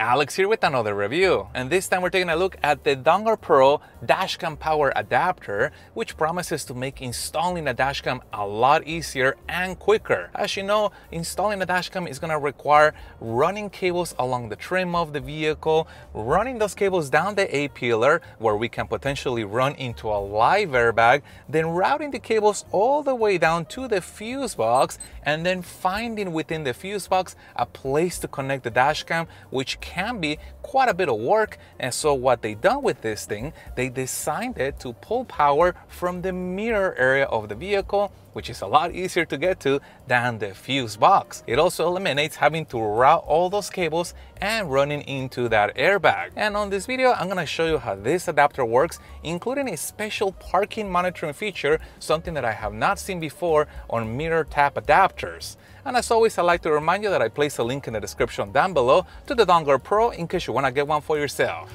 Alex here with another review, and this time we're taking a look at the Dongar Pro Dashcam Power Adapter, which promises to make installing a dashcam a lot easier and quicker. As you know, installing a dashcam is going to require running cables along the trim of the vehicle, running those cables down the A-pillar where we can potentially run into a live airbag, then routing the cables all the way down to the fuse box, and then finding within the fuse box a place to connect the dashcam, which can be quite a bit of work. And so what they done with this thing, they designed it to pull power from the mirror area of the vehicle, which is a lot easier to get to than the fuse box. It also eliminates having to route all those cables and running into that airbag. And on this video, I'm gonna show you how this adapter works, including a special parking monitoring feature, something that I have not seen before on mirror tap adapters. And as always, I'd like to remind you that I place a link in the description down below to the Dongar Pro in case you wanna get one for yourself.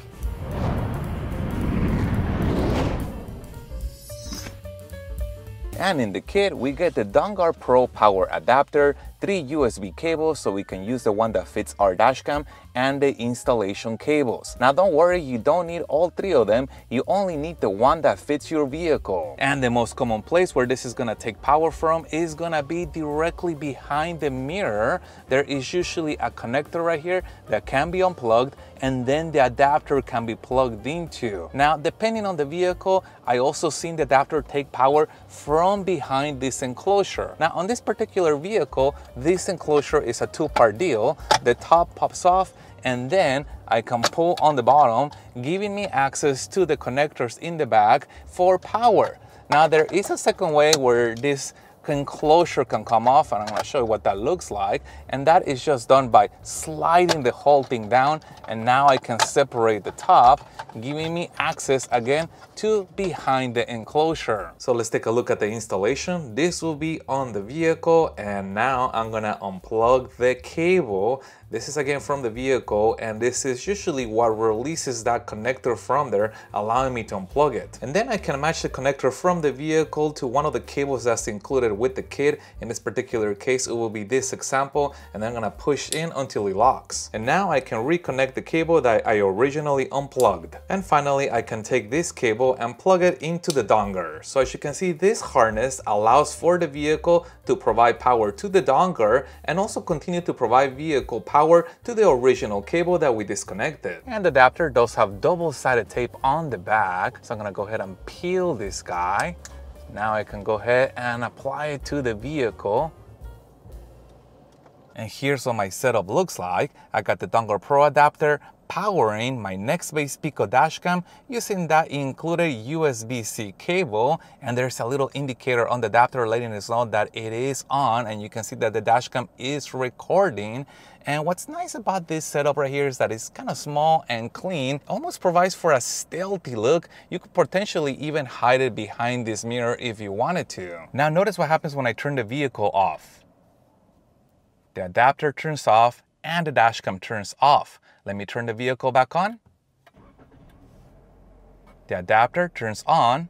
And in the kit, we get the Dongar Pro Power Adapter, 3 USB cables so we can use the one that fits our dashcam, and the installation cables. Now don't worry, you don't need all 3 of them, you only need the one that fits your vehicle. And the most common place where this is gonna take power from is gonna be directly behind the mirror. There is usually a connector right here that can be unplugged, and then the adapter can be plugged into. Now, depending on the vehicle, I also seen the adapter take power from behind this enclosure. Now, on this particular vehicle, this enclosure is a 2-part deal. The top pops off, and then I can pull on the bottom, giving me access to the connectors in the back for power. Now, there is a second way where this enclosure can come off, and I'm going to show you what that looks like, and that is just done by sliding the whole thing down, and now I can separate the top, giving me access again to behind the enclosure. So let's take a look at the installation. This will be on the vehicle, and now I'm gonna unplug the cable. This is again from the vehicle, and this is usually what releases that connector from there, allowing me to unplug it. And then I can match the connector from the vehicle to one of the cables that's included with the kit. In this particular case, it will be this example, and I'm gonna push in until it locks. And now I can reconnect the cable that I originally unplugged. And finally, I can take this cable and plug it into the dongar. So as you can see, this harness allows for the vehicle to provide power to the dongar and also continue to provide vehicle power to the original cable that we disconnected. And the adapter does have double-sided tape on the back, so I'm gonna go ahead and peel this guy. Now I can go ahead and apply it to the vehicle. And here's what my setup looks like. I got the Dongar Pro adapter powering my next base Pico dashcam using that included USB-C cable, and there's a little indicator on the adapter letting us know that it is on, and you can see that the dashcam is recording. And what's nice about this setup right here is that it's kind of small and clean, almost provides for a stealthy look. You could potentially even hide it behind this mirror if you wanted to. Now notice what happens when I turn the vehicle off. The adapter turns off and the dashcam turns off. Let me turn the vehicle back on. The adapter turns on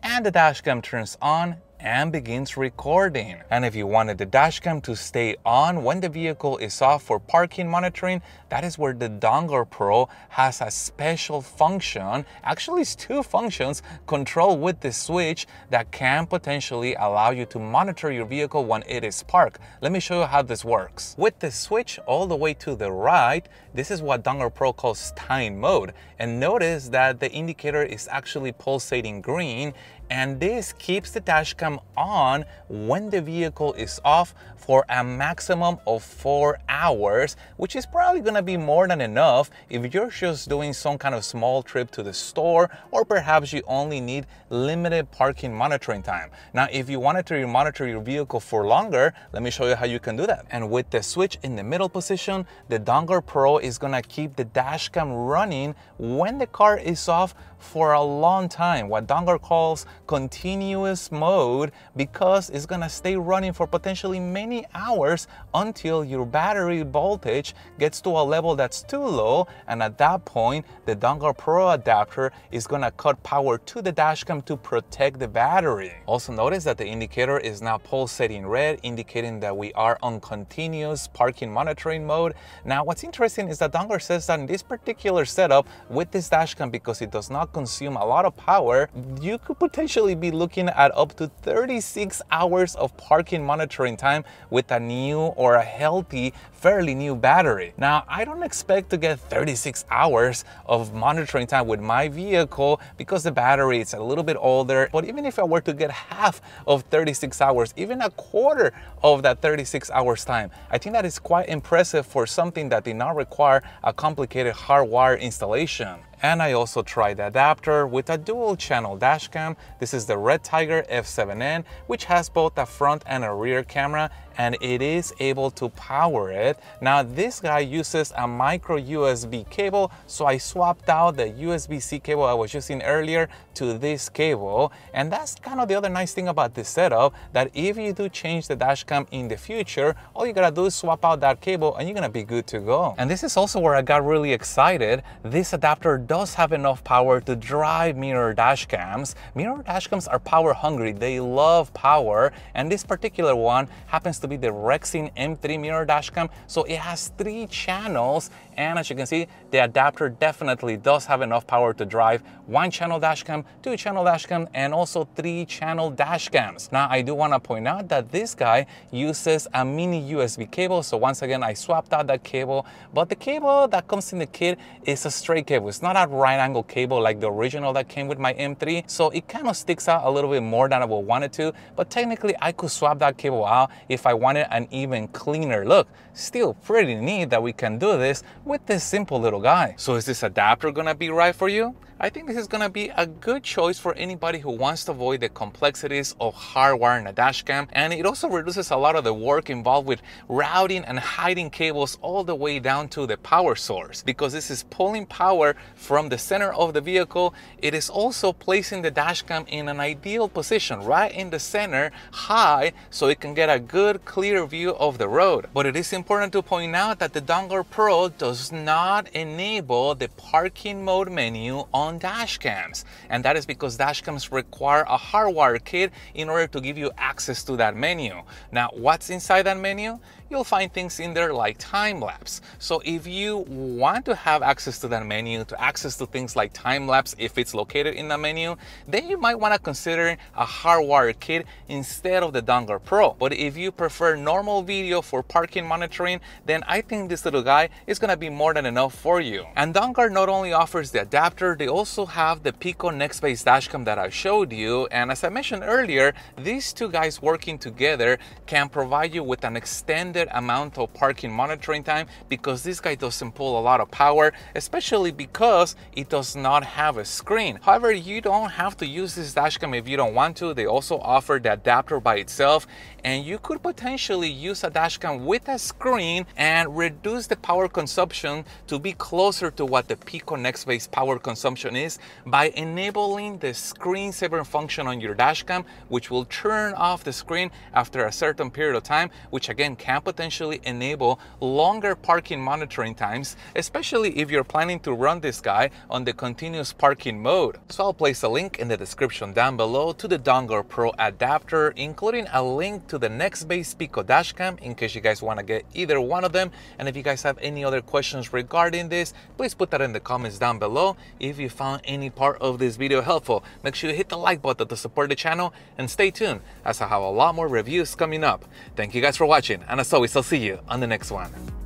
and the dashcam turns on and begins recording. And if you wanted the dashcam to stay on when the vehicle is off for parking monitoring, that is where the Dongar Pro has a special function. Actually, it's 2 functions controlled with the switch that can potentially allow you to monitor your vehicle when it is parked. Let me show you how this works. With the switch all the way to the right, this is what Dongar Pro calls time mode. And notice that the indicator is actually pulsating green, and this keeps the dashcam on when the vehicle is off for a maximum of 4 hours, which is probably gonna be more than enough if you're just doing some kind of small trip to the store, or perhaps you only need limited parking monitoring time. Now, if you wanted to monitor your vehicle for longer, let me show you how you can do that. And with the switch in the middle position, the Dongar Pro is gonna keep the dashcam running when the car is off for a long time, what Dongar calls continuous mode, because it's gonna stay running for potentially many hours until your battery voltage gets to a level that's too low, and at that point the Dongar Pro adapter is gonna cut power to the dashcam to protect the battery. Also notice that the indicator is now pulsating red, indicating that we are on continuous parking monitoring mode. Now what's interesting is that Dongar says that in this particular setup with this dashcam, because it does not consume a lot of power, you could potentially be looking at up to 36 hours of parking monitoring time with a new or a healthy, fairly new battery. Now, I don't expect to get 36 hours of monitoring time with my vehicle because the battery is a little bit older, but even if I were to get half of 36 hours, even a quarter of that 36 hours time, I think that is quite impressive for something that did not require a complicated hardwire installation. And I also tried the adapter with a dual channel dashcam. This is the Red Tiger F7N, which has both a front and a rear camera, and it is able to power it. Now this guy uses a micro USB cable, so I swapped out the USB-C cable I was using earlier to this cable. And that's kind of the other nice thing about this setup, that if you do change the dashcam in the future, all you gotta do is swap out that cable and you're gonna be good to go. And this is also where I got really excited. This adapter does have enough power to drive mirror dashcams. Mirror dashcams are power hungry, they love power, and this particular one happens to be the Rexing M3 mirror dashcam, so it has 3 channels, and as you can see, the adapter definitely does have enough power to drive 1-channel dashcam, 2-channel dashcam, and also 3-channel dashcams. Now I do want to point out that this guy uses a mini USB cable, so once again I swapped out that cable, but the cable that comes in the kit is a straight cable. It's not a right angle cable like the original that came with my M3, so it kind of sticks out a little bit more than I would want it to, but technically I could swap that cable out if I wanted an even cleaner look. Still pretty neat that we can do this with this simple little guy. So is this adapter gonna be right for you? I think this is gonna be a good choice for anybody who wants to avoid the complexities of hardwiring a dashcam, and it also reduces a lot of the work involved with routing and hiding cables all the way down to the power source. Because this is pulling power from the center of the vehicle, it is also placing the dashcam in an ideal position, right in the center, high, so it can get a good clear view of the road. But it is important to point out that the Dongar Pro does not enable the parking mode menu on dashcams, and that is because dashcams require a hardwire kit in order to give you access to that menu. Now what's inside that menu? You'll find things in there like time lapse. So if you want to have access to that menu, to access to things like time lapse if it's located in the menu, then you might want to consider a hardwire kit instead of the Dongar Pro. But if you prefer normal video for parking monitoring, then I think this little guy is going to be more than enough for you. And Dongar not only offers the adapter, they also have the Pico Next-based dashcam that I showed you, and as I mentioned earlier, these two guys working together can provide you with an extended amount of parking monitoring time, because this guy doesn't pull a lot of power, especially because it does not have a screen. However, you don't have to use this dashcam if you don't want to. They also offer the adapter by itself, and you could potentially use a dashcam with a screen and reduce the power consumption to be closer to what the Pico Next-based power consumption is by enabling the screensaver function on your dashcam, which will turn off the screen after a certain period of time, which again can potentially enable longer parking monitoring times, especially if you're planning to run this guy on the continuous parking mode. So I'll place a link in the description down below to the Dongar Pro adapter, including a link to the Next-based Pico dashcam in case you guys want to get either one of them. And if you guys have any other questions regarding this, please put that in the comments down below. If you found any part of this video helpful, make sure you hit the like button to support the channel, and stay tuned as I have a lot more reviews coming up. Thank you guys for watching, and as always, I'll see you on the next one.